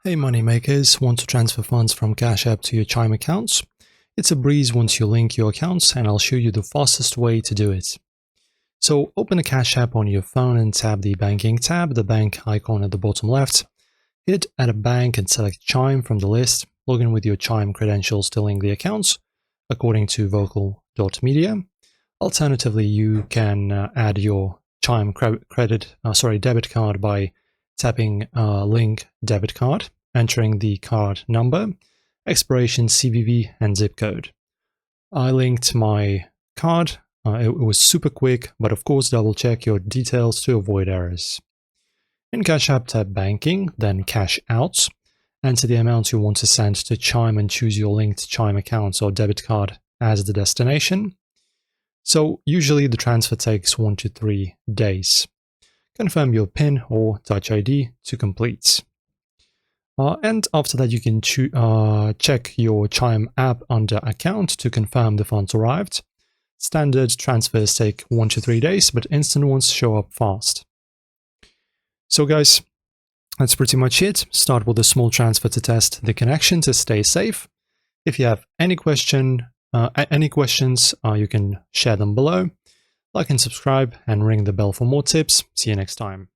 Hey moneymakers, want to transfer funds from Cash App to your Chime accounts? It's a breeze once you link your accounts, and I'll show you the fastest way to do it. So open the Cash App on your phone and tap the Banking tab, the bank icon at the bottom left. Hit Add a Bank and select Chime from the list. Log in with your Chime credentials to link the accounts according to vocal.media. Alternatively, you can add your Chime debit card by tapping Link Debit Card, entering the card number, expiration, CVV, and zip code. I linked my card. It was super quick, but of course double check your details to avoid errors. In Cash App, tap Banking, then Cash Outs. Enter the amount you want to send to Chime and choose your linked Chime account or debit card as the destination. So usually the transfer takes 1 to 3 days. Confirm your PIN or Touch ID to complete. And after that, you can check your Chime app under Account to confirm the funds arrived. Standard transfers take 1 to 3 days, but instant ones show up fast. So guys, that's pretty much it. Start with a small transfer to test the connection to stay safe. If you have any questions, you can share them below. Like and subscribe and ring the bell for more tips. See you next time.